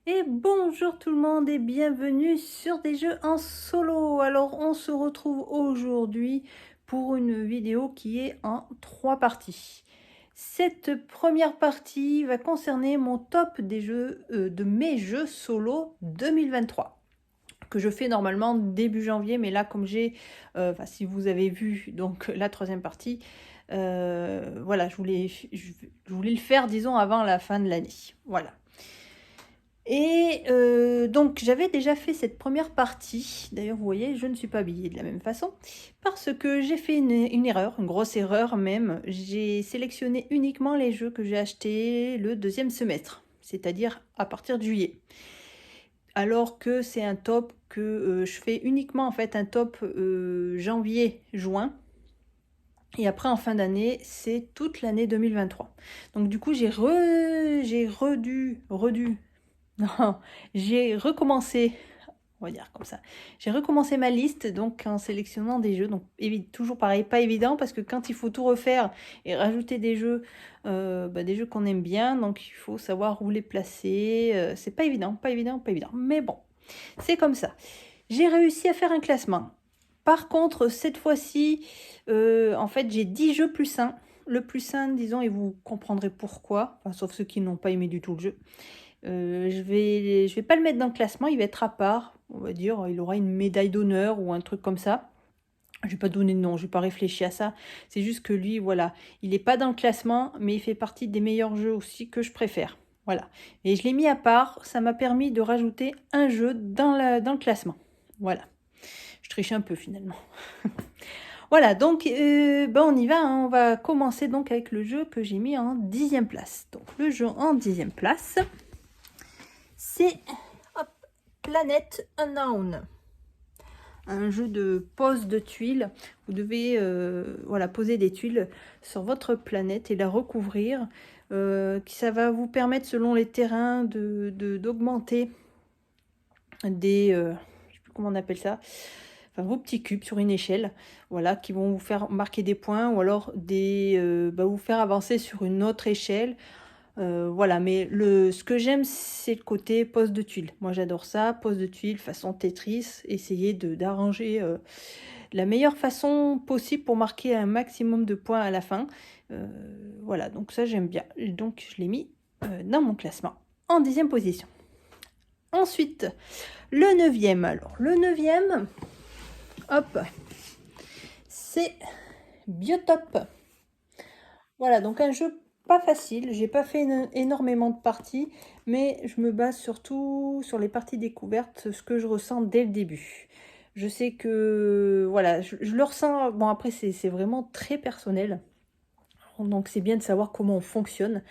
Et bonjour tout le monde et bienvenue sur des jeux en solo. Alors on se retrouve aujourd'hui pour une vidéo qui est en 3 parties. Cette première partie va concerner mon top des jeux de mes jeux solo 2023 que je fais normalement début janvier, mais là comme j'ai, si vous avez vu donc la troisième partie, voilà, je voulais le faire disons avant la fin de l'année. Voilà. Et donc j'avais déjà fait cette première partie. D'ailleurs, vous voyez, je ne suis pas habillée de la même façon parce que j'ai fait une erreur, une grosse erreur même. J'ai sélectionné uniquement les jeux que j'ai achetés le deuxième semestre, c'est-à-dire à partir de juillet. Alors que c'est un top que je fais uniquement en fait un top janvier-juin. Et après, en fin d'année, c'est toute l'année 2023. Donc du coup, non, j'ai recommencé, on va dire comme ça. J'ai recommencé ma liste donc en sélectionnant des jeux. Donc toujours pareil, pas évident parce que quand il faut tout refaire et rajouter des jeux qu'on aime bien, donc il faut savoir où les placer. C'est pas évident, pas évident, pas évident. Mais bon, c'est comme ça. J'ai réussi à faire un classement. Par contre, cette fois-ci, en fait, j'ai 10 jeux plus sains. Le plus sain, disons, et vous comprendrez pourquoi, enfin, sauf ceux qui n'ont pas aimé du tout le jeu. Je vais pas le mettre dans le classement, il va être à part, on va dire, il aura une médaille d'honneur ou un truc comme ça. Je vais pas donner de nom, je vais pas réfléchir à ça. C'est juste que lui, voilà, il est pas dans le classement, mais il fait partie des meilleurs jeux aussi que je préfère. Voilà. Et je l'ai mis à part, ça m'a permis de rajouter un jeu dans le classement. Voilà. Je triche un peu finalement. Voilà, donc on y va, hein. On va commencer donc avec le jeu que j'ai mis en 10e place. Donc le jeu en 10e place, c'est Planet Unknown. Un jeu de pose de tuiles. Vous devez voilà, poser des tuiles sur votre planète et la recouvrir. Ça va vous permettre, selon les terrains, d'augmenter des... je sais plus comment on appelle ça. Enfin, vos petits cubes sur une échelle, voilà, qui vont vous faire marquer des points ou alors vous faire avancer sur une autre échelle. Voilà, mais ce que j'aime, c'est le côté pose de tuiles. Moi, j'adore ça, pose de tuiles, façon Tetris, essayer d'arranger la meilleure façon possible pour marquer un maximum de points à la fin. Voilà, donc ça, j'aime bien. Donc, je l'ai mis dans mon classement, en 10e position. Ensuite, le 9e. Alors, le 9e, hop, c'est Biotop. Voilà, donc un jeu pas facile. J'ai pas fait énormément de parties, mais je me base surtout sur les parties découvertes, ce que je ressens dès le début. Je sais que, voilà, je le ressens. Bon, après, c'est vraiment très personnel. Donc, c'est bien de savoir comment on fonctionne.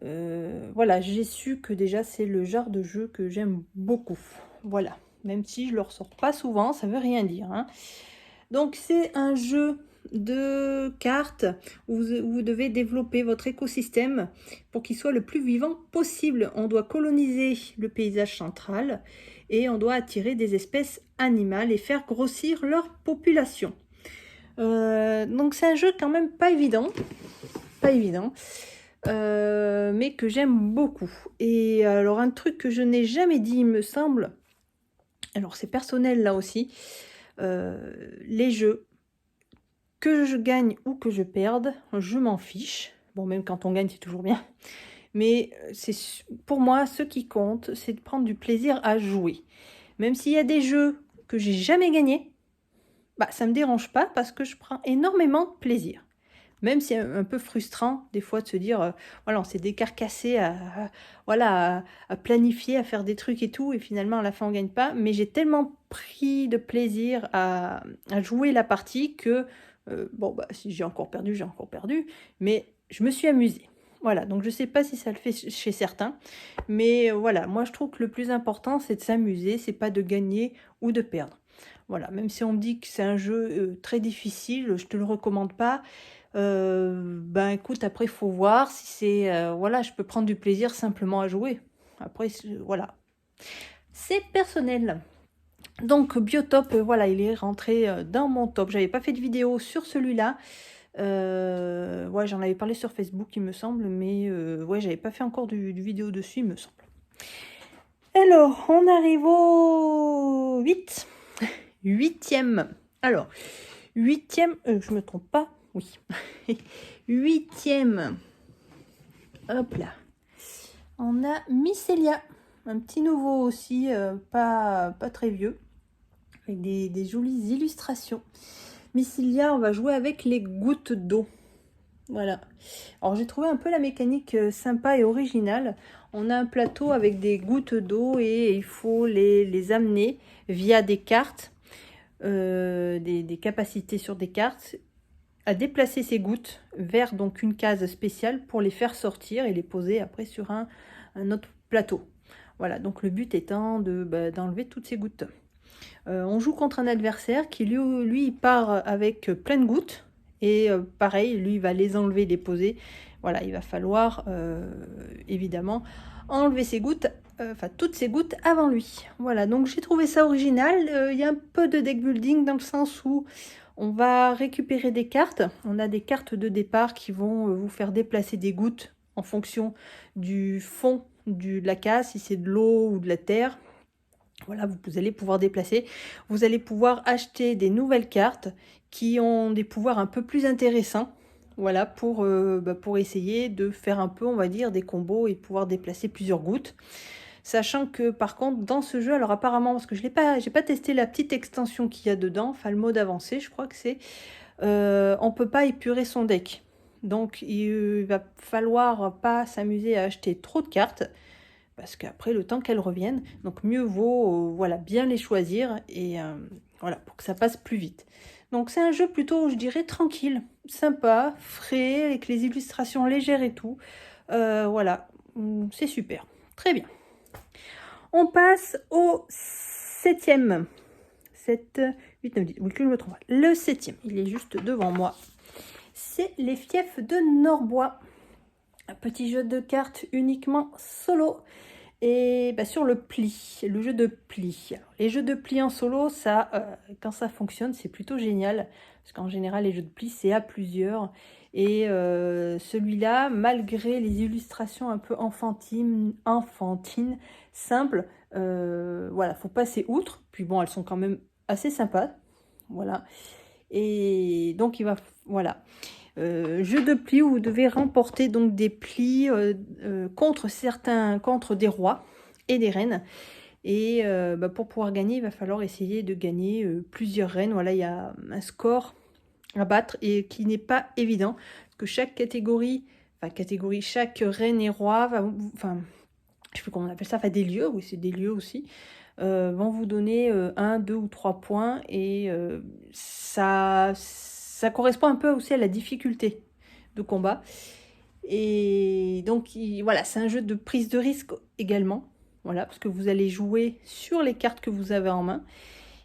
Voilà, j'ai su que déjà, c'est le genre de jeu que j'aime beaucoup. Voilà, même si je le ressors pas souvent, ça veut rien dire, hein. Donc, c'est un jeu de cartes où vous devez développer votre écosystème pour qu'il soit le plus vivant possible. On doit coloniser le paysage central et on doit attirer des espèces animales et faire grossir leur population. Donc c'est un jeu quand même pas évident, mais que j'aime beaucoup. Et alors un truc que je n'ai jamais dit, il me semble, alors c'est personnel là aussi, les jeux, que je gagne ou que je perde, je m'en fiche. Bon, même quand on gagne, c'est toujours bien. Mais pour moi, ce qui compte, c'est de prendre du plaisir à jouer. Même s'il y a des jeux que j'ai jamais gagnés, bah, ça me dérange pas parce que je prends énormément de plaisir. Même si c'est un peu frustrant des fois de se dire, voilà, on s'est décarcassé voilà, à planifier, à faire des trucs et tout, et finalement à la fin on gagne pas. Mais j'ai tellement pris de plaisir à jouer la partie que, si j'ai encore perdu, j'ai encore perdu, mais je me suis amusée. Voilà, donc je sais pas si ça le fait chez certains, mais voilà, moi je trouve que le plus important c'est de s'amuser, c'est pas de gagner ou de perdre. Voilà, même si on me dit que c'est un jeu très difficile, je te le recommande pas. Ben écoute, après il faut voir si c'est voilà, je peux prendre du plaisir simplement à jouer. Après voilà, c'est personnel. Donc Biotop, voilà, il est rentré dans mon top. J'avais pas fait de vidéo sur celui-là. Ouais, j'en avais parlé sur Facebook, il me semble, mais ouais, j'avais pas fait encore du vidéo dessus, il me semble. Alors, on arrive au 8. Huitième. Alors, huitième, je me trompe pas, oui. Huitième. Hop là. On a Mycelia, un petit nouveau aussi, pas très vieux, avec des jolies illustrations. Mycelia, on va jouer avec les gouttes d'eau. Voilà. Alors j'ai trouvé un peu la mécanique sympa et originale. On a un plateau avec des gouttes d'eau et il faut les amener via des cartes, des capacités sur des cartes, à déplacer ces gouttes vers donc une case spéciale pour les faire sortir et les poser après sur un autre plateau. Voilà, donc le but étant d'enlever toutes ces gouttes. On joue contre un adversaire qui lui part avec plein de gouttes. Et pareil, lui, il va les enlever, les poser. Voilà, il va falloir évidemment enlever ces gouttes, enfin toutes ces gouttes avant lui. Voilà, donc j'ai trouvé ça original. Il y a un peu de deck building dans le sens où on va récupérer des cartes. On a des cartes de départ qui vont vous faire déplacer des gouttes en fonction du fond de la case, si c'est de l'eau ou de la terre. Voilà, vous allez pouvoir déplacer. Vous allez pouvoir acheter des nouvelles cartes qui ont des pouvoirs un peu plus intéressants. Voilà, pour essayer de faire un peu, on va dire, des combos et pouvoir déplacer plusieurs gouttes. Sachant que par contre, dans ce jeu, alors apparemment, parce que j'ai pas testé la petite extension qu'il y a dedans, enfin le mode avancé, je crois que c'est, on peut pas épurer son deck. Donc il va falloir pas s'amuser à acheter trop de cartes, parce qu'après le temps qu'elles reviennent, donc mieux vaut voilà, bien les choisir et voilà, pour que ça passe plus vite. Donc c'est un jeu plutôt, je dirais, tranquille, sympa, frais, avec les illustrations légères et tout. Voilà, c'est super, très bien. On passe au 7e. 7, 8, 9, 10, oui, que je me trompe. Le 7e, il est juste devant moi. C'est les fiefs de Norbois. Un petit jeu de cartes uniquement solo. Et sur le pli, le jeu de pli. Alors, les jeux de pli en solo, ça, quand ça fonctionne, c'est plutôt génial. Parce qu'en général, les jeux de pli, c'est à plusieurs. Et celui-là, malgré les illustrations un peu enfantines, simples, voilà, faut passer outre. Puis bon, elles sont quand même assez sympas. Voilà. Et donc, voilà. Jeu de pli où vous devez remporter donc des plis contre des rois et des reines. Et pour pouvoir gagner, il va falloir essayer de gagner plusieurs reines. Voilà, il y a un score à battre et qui n'est pas évident. Parce que chaque catégorie, chaque reine et roi, enfin, je sais plus comment on appelle ça, enfin des lieux, oui, c'est des lieux aussi, vont vous donner 1, 2 ou 3 points. Et ça correspond un peu aussi à la difficulté de combat. Et donc, voilà, c'est un jeu de prise de risque également. Voilà, parce que vous allez jouer sur les cartes que vous avez en main.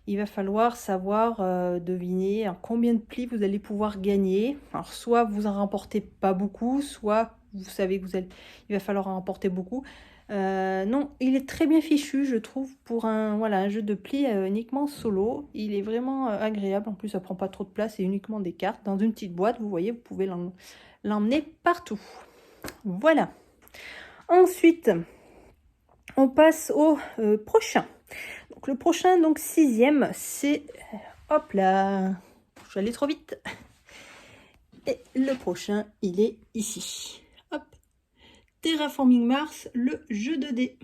Il va falloir savoir deviner combien de plis vous allez pouvoir gagner. Alors, soit vous en remportez pas beaucoup, soit vous savez que il va falloir en remporter beaucoup. Non, il est très bien fichu, je trouve, pour un jeu de pli uniquement solo. Il est vraiment agréable. En plus, ça prend pas trop de place et uniquement des cartes. Dans une petite boîte, vous voyez, vous pouvez l'emmener partout. Voilà. Ensuite, on passe au prochain. Donc, le prochain, donc 6e, c'est... Hop là, je suis allée trop vite. Et le prochain, il est ici. Hop. Terraforming Mars, le jeu de dés.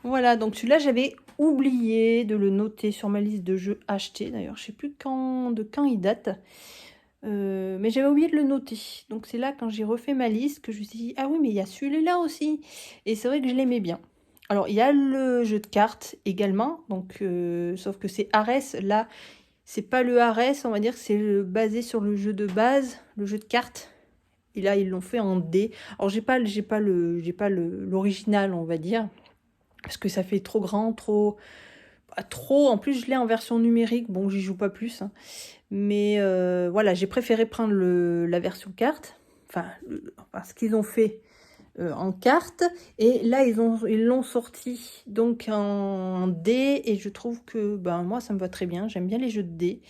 Voilà, donc celui-là, j'avais oublié de le noter sur ma liste de jeux achetés. D'ailleurs, je ne sais plus de quand il date. Mais j'avais oublié de le noter. Donc c'est là, quand j'ai refait ma liste, que je me suis dit, ah oui, mais il y a celui-là aussi. Et c'est vrai que je l'aimais bien. Alors, il y a le jeu de cartes également. Donc, sauf que c'est Ares. Là, c'est pas le Ares, on va dire que c'est basé sur le jeu de base, le jeu de cartes. Et là, ils l'ont fait en dés. Alors, j'ai pas l'original, on va dire, parce que ça fait trop grand, trop. En plus, je l'ai en version numérique. Bon, j'y joue pas plus. Hein. Mais voilà, j'ai préféré prendre la version carte. Enfin, ce qu'ils ont fait en carte. Et là, ils l'ont sorti donc en dés. Et je trouve que moi, ça me va très bien. J'aime bien les jeux de dés.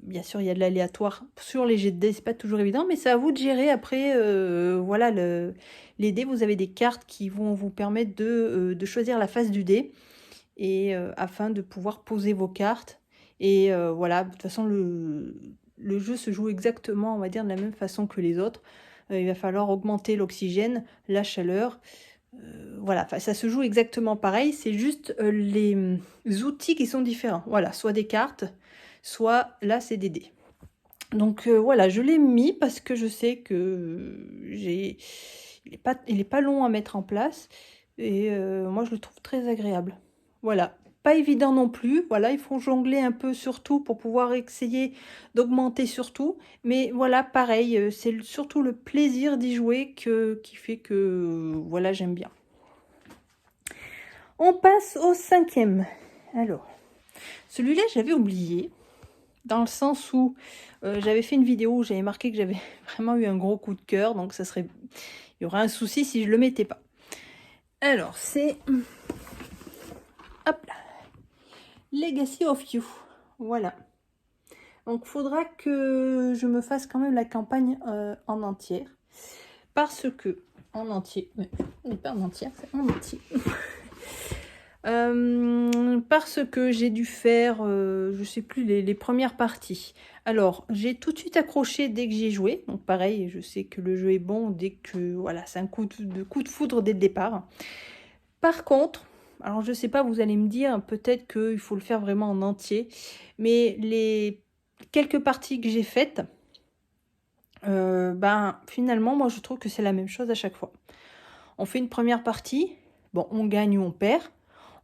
Bien sûr, il y a de l'aléatoire sur les jets de dés, c'est pas toujours évident, mais c'est à vous de gérer après, voilà, les dés, vous avez des cartes qui vont vous permettre de choisir la face du dé, et afin de pouvoir poser vos cartes. Et voilà, de toute façon, le jeu se joue exactement, on va dire, de la même façon que les autres. Il va falloir augmenter l'oxygène, la chaleur. Voilà, ça se joue exactement pareil, c'est juste les outils qui sont différents. Voilà, soit des cartes, soit là, c'est des dés. Donc voilà, je l'ai mis parce que je sais que il est pas long à mettre en place, et moi je le trouve très agréable. Voilà, pas évident non plus. Voilà, il faut jongler un peu sur tout pour pouvoir essayer d'augmenter sur tout. Mais voilà, pareil, c'est surtout le plaisir d'y jouer qui fait que voilà, j'aime bien. On passe au 5e. Alors, celui-là, j'avais oublié. Dans le sens où j'avais fait une vidéo où j'avais marqué que j'avais vraiment eu un gros coup de cœur, donc il y aurait un souci si je le mettais pas. Alors c'est, hop là, Legacy of You, voilà. Donc faudra que je me fasse quand même la campagne en entière, parce que en entier, mais on n'est pas en entière, c'est en entier. Parce que j'ai dû faire, je sais plus, les premières parties. Alors, j'ai tout de suite accroché dès que j'y ai joué. Donc pareil, je sais que le jeu est bon dès que, voilà, c'est un coup de foudre dès le départ. Par contre, alors je sais pas, vous allez me dire, peut-être qu'il faut le faire vraiment en entier. Mais les quelques parties que j'ai faites, ben finalement, moi je trouve que c'est la même chose à chaque fois. On fait une première partie, bon, on gagne ou on perd.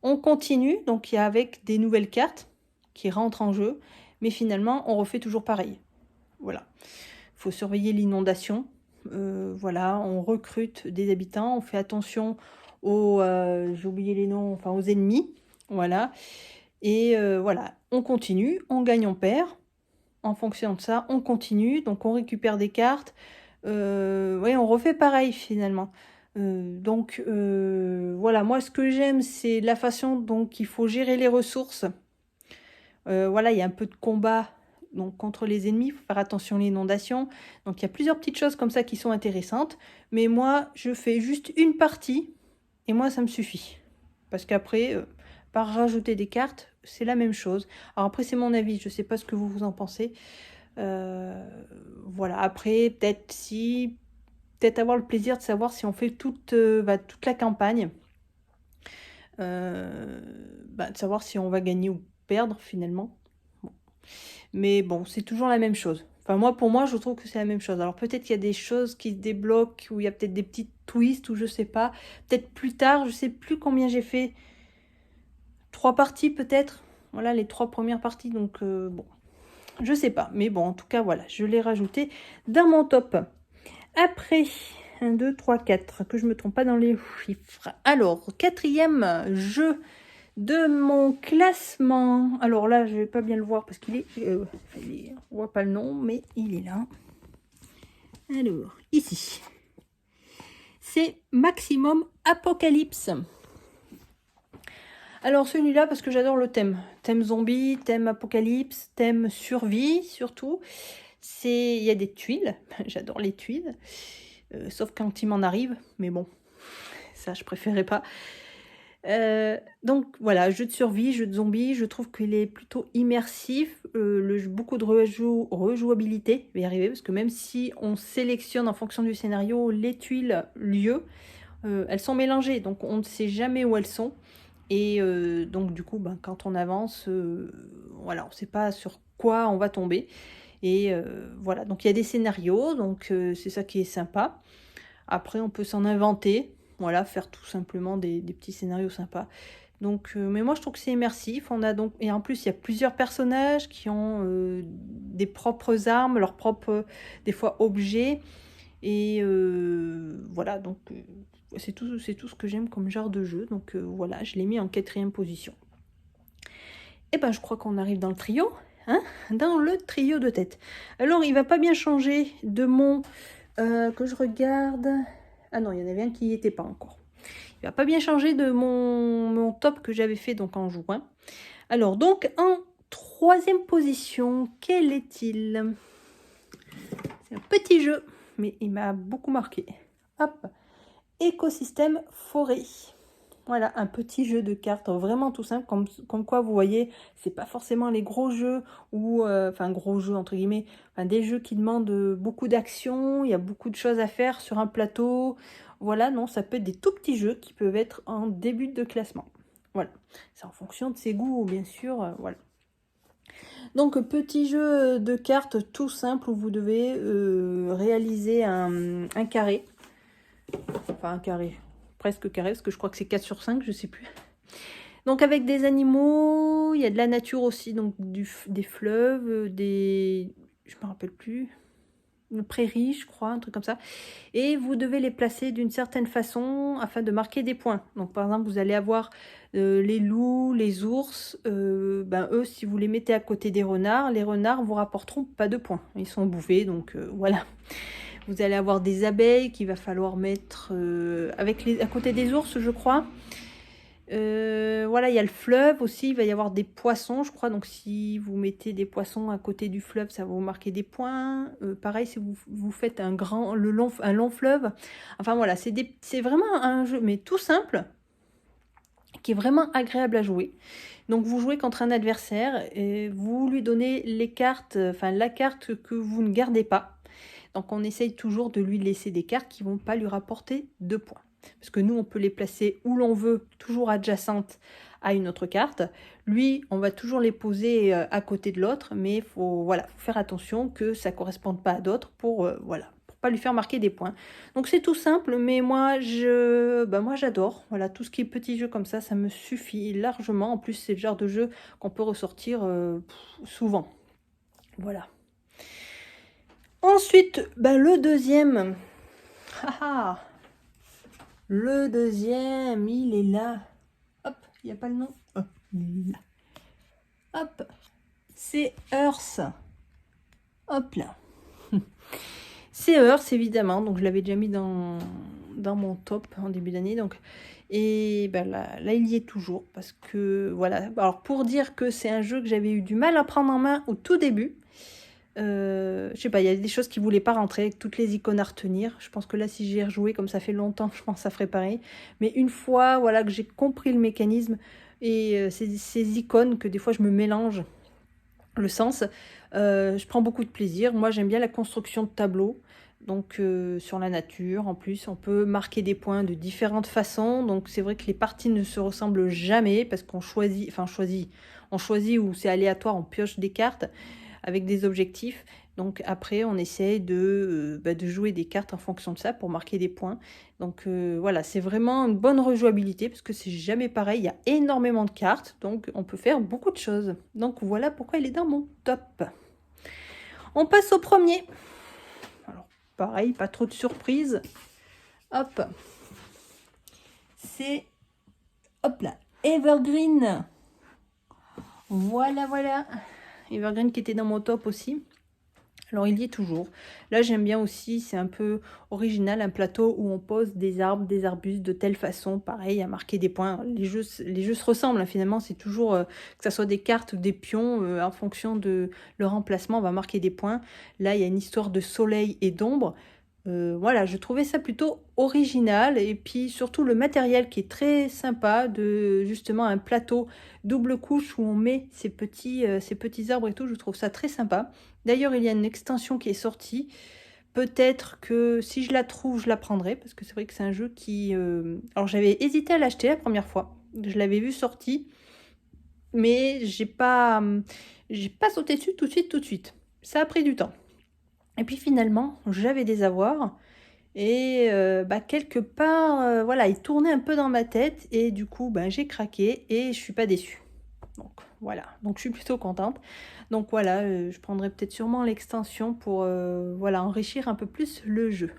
On continue, donc il y a avec des nouvelles cartes qui rentrent en jeu, mais finalement on refait toujours pareil. Voilà, il faut surveiller l'inondation. Voilà, on recrute des habitants, on fait attention aux, j'ai oublié les noms, enfin aux ennemis. Voilà, et voilà, on continue, on gagne, on perd. En fonction de ça, on continue, donc on récupère des cartes. Oui, on refait pareil finalement. Donc voilà, moi ce que j'aime, c'est la façon dont il faut gérer les ressources. Voilà, il y a un peu de combat donc, contre les ennemis, il faut faire attention à l'inondation. Donc il y a plusieurs petites choses comme ça qui sont intéressantes. Mais moi, je fais juste une partie, et moi ça me suffit. Parce qu'après, par rajouter des cartes, c'est la même chose. Alors après, c'est mon avis, je ne sais pas ce que vous en pensez. Voilà, après, peut-être avoir le plaisir de savoir si on fait toute la campagne, de savoir si on va gagner ou perdre finalement. Bon. Mais bon, c'est toujours la même chose. Enfin, pour moi, je trouve que c'est la même chose. Alors peut-être qu'il y a des choses qui se débloquent, où il y a peut-être des petits twists, ou je sais pas. Peut-être plus tard, je sais plus combien j'ai fait. 3 parties peut-être. Voilà, les 3 premières parties, donc bon. Je sais pas, mais bon, en tout cas, voilà, je l'ai rajouté dans mon top. Après, 1, 2, 3, 4, que je me trompe pas dans les chiffres. Alors, 4e jeu de mon classement. Alors là, je vais pas bien le voir parce qu'il est, on voit pas le nom, mais il est là. Alors, ici. C'est Maximum Apocalypse. Alors celui-là, parce que j'adore le thème. Thème zombie, thème apocalypse, thème survie surtout. Il y a des tuiles, j'adore les tuiles. Sauf quand il m'en arrive, mais bon, ça je préférais pas. Donc voilà, jeu de survie, jeu de zombies, je trouve qu'il est plutôt immersif. Beaucoup de rejouabilité, je vais y arriver, parce que même si on sélectionne en fonction du scénario les tuiles lieux, elles sont mélangées, donc on ne sait jamais où elles sont. Et donc du coup, quand on avance, voilà, on ne sait pas sur quoi on va tomber. Et voilà, donc il y a des scénarios, donc c'est ça qui est sympa. Après, on peut s'en inventer, voilà, faire tout simplement des petits scénarios sympas. Donc, mais moi je trouve que c'est immersif. Et en plus, il y a plusieurs personnages qui ont des propres armes, leurs propres, des fois, objets. Et voilà, donc c'est tout ce que j'aime comme genre de jeu. Donc voilà, je l'ai mis en 4e position. Et je crois qu'on arrive dans le trio, hein, dans le trio de tête. Alors, il va pas bien changer de mon... que je regarde... Ah non, il y en avait un qui n'y était pas encore. Il va pas bien changer de mon top que j'avais fait donc en juin. Alors, donc, en 3e position, quel est-il? C'est un petit jeu, mais il m'a beaucoup marqué. Hop. Écosystème forêt. Voilà, un petit jeu de cartes vraiment tout simple, comme quoi vous voyez, c'est pas forcément les gros jeux ou enfin gros jeux entre guillemets, enfin, des jeux qui demandent beaucoup d'action, il y a beaucoup de choses à faire sur un plateau. Voilà, non, ça peut être des tout petits jeux qui peuvent être en début de classement. Voilà, c'est en fonction de ses goûts, bien sûr. Voilà. Donc, petit jeu de cartes tout simple où vous devez réaliser un carré. Enfin, un carré, presque carré, parce que je crois que c'est 4 sur 5, je sais plus. Donc avec des animaux, il y a de la nature aussi, donc des fleuves, je me rappelle plus, une prairie, je crois, un truc comme ça. Et vous devez les placer d'une certaine façon afin de marquer des points. Donc par exemple, vous allez avoir les loups, les ours, ben eux, si vous les mettez à côté des renards, les renards vous rapporteront pas de points. Ils sont bouffés, donc voilà. Vous allez avoir des abeilles qu'il va falloir mettre à côté des ours, je crois. Voilà, il y a le fleuve aussi, il va y avoir des poissons, je crois. Donc si vous mettez des poissons à côté du fleuve, ça va vous marquer des points. Pareil, si vous faites un long fleuve. Enfin voilà, c'est vraiment un jeu, mais tout simple, qui est vraiment agréable à jouer. Donc vous jouez contre un adversaire et vous lui donnez les cartes, enfin la carte que vous ne gardez pas. Donc on essaye toujours de lui laisser des cartes qui ne vont pas lui rapporter de points. Parce que nous, on peut les placer où l'on veut, toujours adjacentes à une autre carte. Lui, on va toujours les poser à côté de l'autre, mais il faut faire attention que ça ne corresponde pas à d'autres pour pas lui faire marquer des points. Donc c'est tout simple, mais moi j'adore. Voilà, tout ce qui est petits jeux comme ça me suffit largement. En plus, c'est le genre de jeu qu'on peut ressortir souvent. Voilà. Ensuite, le deuxième. Le deuxième, il est là. Hop, il n'y a pas le nom. Hop, il est là. Hop, c'est Earth. Hop là. C'est Earth, évidemment. Donc, je l'avais déjà mis dans mon top en début d'année. Donc, et là, il y est toujours. Parce que, voilà. Alors, pour dire que c'est un jeu que j'avais eu du mal à prendre en main au tout début. Je sais pas, il y a des choses qui voulaient pas rentrer avec toutes les icônes à retenir. Je pense que là, si j'ai rejoué comme ça fait longtemps, je pense que ça ferait pareil. Mais une fois, voilà, que j'ai compris le mécanisme et ces icônes que des fois je me mélange le sens, je prends beaucoup de plaisir. Moi, j'aime bien la construction de tableaux. Donc sur la nature, en plus, on peut marquer des points de différentes façons. Donc c'est vrai que les parties ne se ressemblent jamais parce qu'on choisit, on choisit ou c'est aléatoire, on pioche des cartes avec des objectifs. Donc après, on essaie de jouer des cartes en fonction de ça pour marquer des points. Donc voilà, c'est vraiment une bonne rejouabilité parce que c'est jamais pareil. Il y a énormément de cartes, donc on peut faire beaucoup de choses. Donc voilà pourquoi il est dans mon top. On passe au premier. Alors pareil, pas trop de surprises. Hop. C'est, hop là, Evergreen. Voilà. Evergreen qui était dans mon top aussi. Alors il y est toujours. Là j'aime bien aussi, c'est un peu original, un plateau où on pose des arbres, des arbustes de telle façon, pareil, à marquer des points. Les jeux se ressemblent, hein, finalement, c'est toujours, que ce soit des cartes ou des pions, en fonction de leur emplacement, on va marquer des points. Là il y a une histoire de soleil et d'ombre. Voilà, je trouvais ça plutôt original et puis surtout le matériel qui est très sympa, de justement un plateau double couche où on met ces petits arbres et tout, je trouve ça très sympa. D'ailleurs, il y a une extension qui est sortie. Peut-être que si je la trouve, je la prendrai parce que c'est vrai que c'est un jeu qui... Alors j'avais hésité à l'acheter la première fois, je l'avais vu sorti, mais j'ai pas sauté dessus tout de suite. Ça a pris du temps. Et puis finalement, j'avais des avoirs et quelque part, voilà, il tournait un peu dans ma tête et du coup, j'ai craqué et je suis pas déçue. Donc voilà, donc je suis plutôt contente. Donc voilà, je prendrai peut-être sûrement l'extension pour enrichir un peu plus le jeu.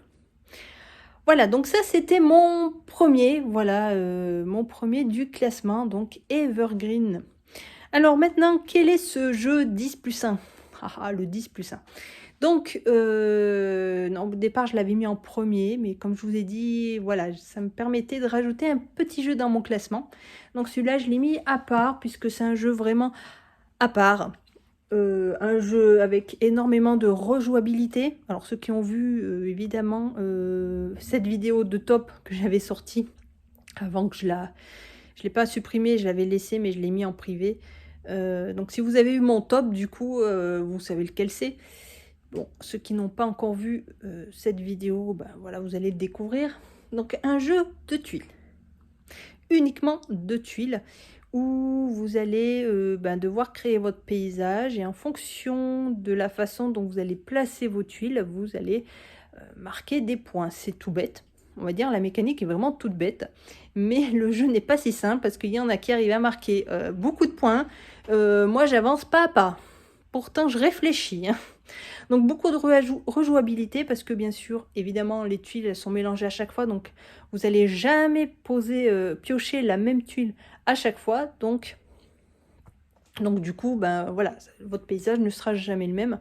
Voilà, donc ça c'était mon premier, mon premier du classement, donc Evergreen. Alors maintenant, quel est ce jeu 10+1 ? Le 10+1. Donc, au départ, je l'avais mis en premier, mais comme je vous ai dit, voilà, ça me permettait de rajouter un petit jeu dans mon classement. Donc celui-là, je l'ai mis à part, puisque c'est un jeu vraiment à part. un jeu avec énormément de rejouabilité. Alors ceux qui ont vu évidemment cette vidéo de top que j'avais sortie avant que je l'ai pas supprimée, je l'avais laissée mais je l'ai mis en privé. Donc si vous avez eu mon top, du coup vous savez lequel c'est. Bon, ceux qui n'ont pas encore vu cette vidéo, ben voilà, vous allez le découvrir. Donc un jeu de tuiles, uniquement de tuiles, où vous allez devoir créer votre paysage et en fonction de la façon dont vous allez placer vos tuiles, vous allez marquer des points. C'est tout bête, on va dire, la mécanique est vraiment toute bête, mais le jeu n'est pas si simple parce qu'il y en a qui arrivent à marquer beaucoup de points. Moi j'avance pas à pas, pourtant je réfléchis, hein. Donc beaucoup de rejouabilité parce que bien sûr, évidemment, les tuiles elles sont mélangées à chaque fois. Donc vous allez jamais piocher la même tuile à chaque fois. Donc du coup, ben voilà, votre paysage ne sera jamais le même.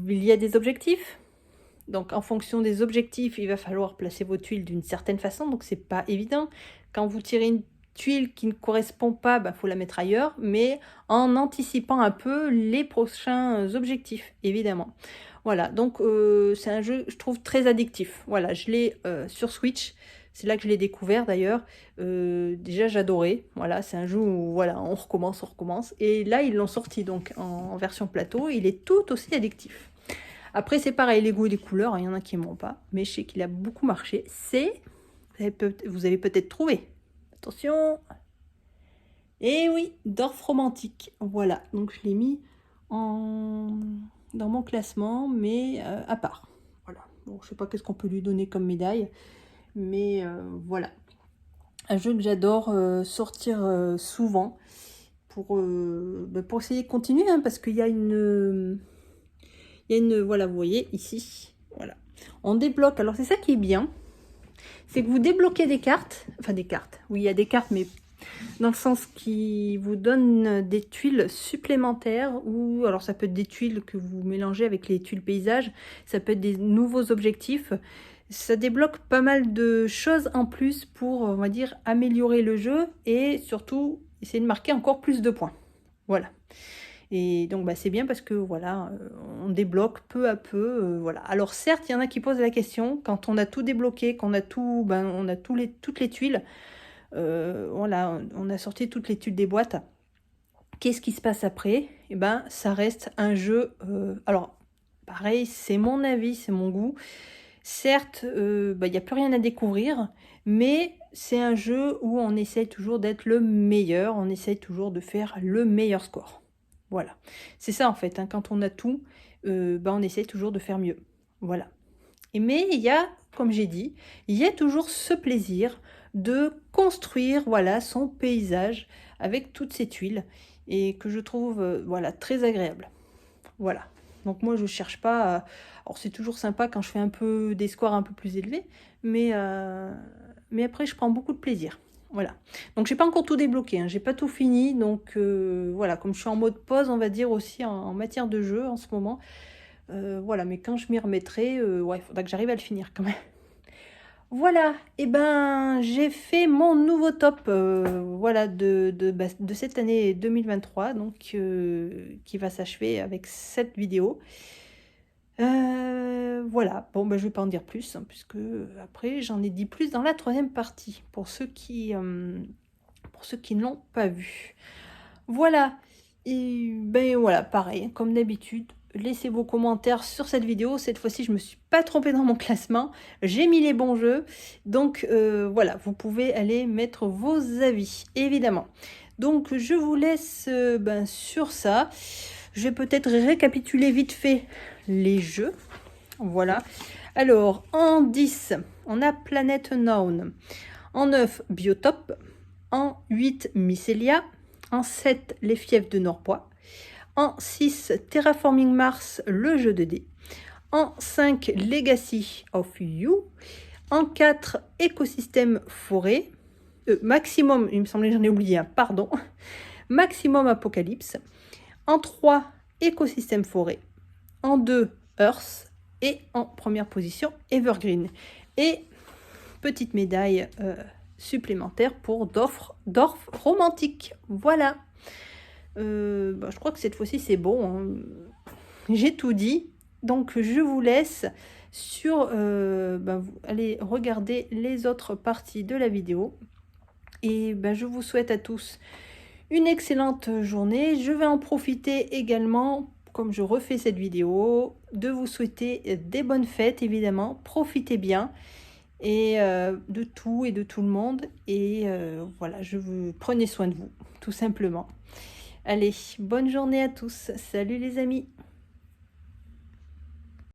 Il y a des objectifs. Donc en fonction des objectifs, il va falloir placer vos tuiles d'une certaine façon. Donc c'est pas évident. Quand vous tirez une tuile qui ne correspond pas, il faut la mettre ailleurs, mais en anticipant un peu les prochains objectifs, évidemment. Voilà, donc c'est un jeu, je trouve, très addictif. Voilà, je l'ai sur Switch, c'est là que je l'ai découvert d'ailleurs. Déjà, j'adorais. Voilà, c'est un jeu où voilà, on recommence, on recommence. Et là, ils l'ont sorti donc en version plateau, il est tout aussi addictif. Après, c'est pareil, les goûts et les couleurs, il y en a qui m'ont pas, mais je sais qu'il a beaucoup marché. C'est, vous avez peut-être trouvé. Attention. Et oui, Dorf romantique. Voilà, donc je l'ai mis dans mon classement, mais à part. Voilà. Bon, je sais pas qu'est-ce qu'on peut lui donner comme médaille, mais voilà. Un jeu que j'adore sortir souvent pour essayer de continuer, hein, parce qu'il y a une... voilà, vous voyez, ici, voilà. On débloque, alors c'est ça qui est bien, c'est que vous débloquez des cartes, enfin des cartes, oui, il y a des cartes, mais dans le sens qui vous donne des tuiles supplémentaires, ou alors ça peut être des tuiles que vous mélangez avec les tuiles paysages, ça peut être des nouveaux objectifs, ça débloque pas mal de choses en plus pour, on va dire, améliorer le jeu et surtout essayer de marquer encore plus de points. Voilà. Et donc c'est bien parce que voilà, on débloque peu à peu, voilà. Alors certes, il y en a qui posent la question, quand on a tout débloqué, qu'on a tout, on a toutes les tuiles, voilà, on a sorti toutes les tuiles des boîtes. Qu'est-ce qui se passe après? Et ça reste un jeu. Alors, pareil, c'est mon avis, c'est mon goût. Certes, il n'y a plus rien à découvrir, mais c'est un jeu où on essaye toujours d'être le meilleur, on essaye toujours de faire le meilleur score. Voilà, c'est ça en fait, hein, quand on a tout, on essaye toujours de faire mieux. Voilà. Mais il y a, comme j'ai dit, il y a toujours ce plaisir de construire voilà, son paysage avec toutes ces tuiles et que je trouve voilà, très agréable. Voilà. Donc moi je cherche pas alors c'est toujours sympa quand je fais un peu des scores un peu plus élevés, mais après je prends beaucoup de plaisir. Voilà. Donc j'ai pas encore tout débloqué, hein. J'ai pas tout fini, donc voilà, comme je suis en mode pause, on va dire aussi en matière de jeu en ce moment. Voilà, mais quand je m'y remettrai, ouais, il faudra que j'arrive à le finir quand même. Voilà, et j'ai fait mon nouveau top voilà, de cette année 2023, donc qui va s'achever avec cette vidéo. Voilà, bon je vais pas en dire plus, hein, puisque après j'en ai dit plus dans la troisième partie, pour ceux qui ne l'ont pas vu. Voilà, et voilà, pareil, comme d'habitude, laissez vos commentaires sur cette vidéo. Cette fois-ci, je me suis pas trompée dans mon classement. J'ai mis les bons jeux. Donc, voilà, vous pouvez aller mettre vos avis, évidemment. Donc, je vous laisse sur ça. Je vais peut-être récapituler vite fait les jeux. Voilà. Alors, en 10, on a Planet Unknown. En 9, Biotop. En 8, Mycelia. En 7, Les Fiefs de Norpois. En 6, Terraforming Mars, le jeu de dés. En 5, Legacy of You. En 4, Écosystème Forêt. Maximum, il me semblait que j'en ai oublié un, pardon. Maximum Apocalypse. En 3, Écosystème Forêt. En 2, Earth. Et en première position, Evergreen. Et petite médaille supplémentaire pour Dorf romantique. Voilà. Je crois que cette fois-ci, c'est bon, hein. J'ai tout dit. Donc je vous laisse sur, vous allez regarder les autres parties de la vidéo et je vous souhaite à tous une excellente journée. Je vais en profiter également, comme je refais cette vidéo, de vous souhaiter des bonnes fêtes évidemment. Profitez bien et de tout et de tout le monde et voilà, prenez soin de vous, tout simplement. Allez, bonne journée à tous. Salut les amis.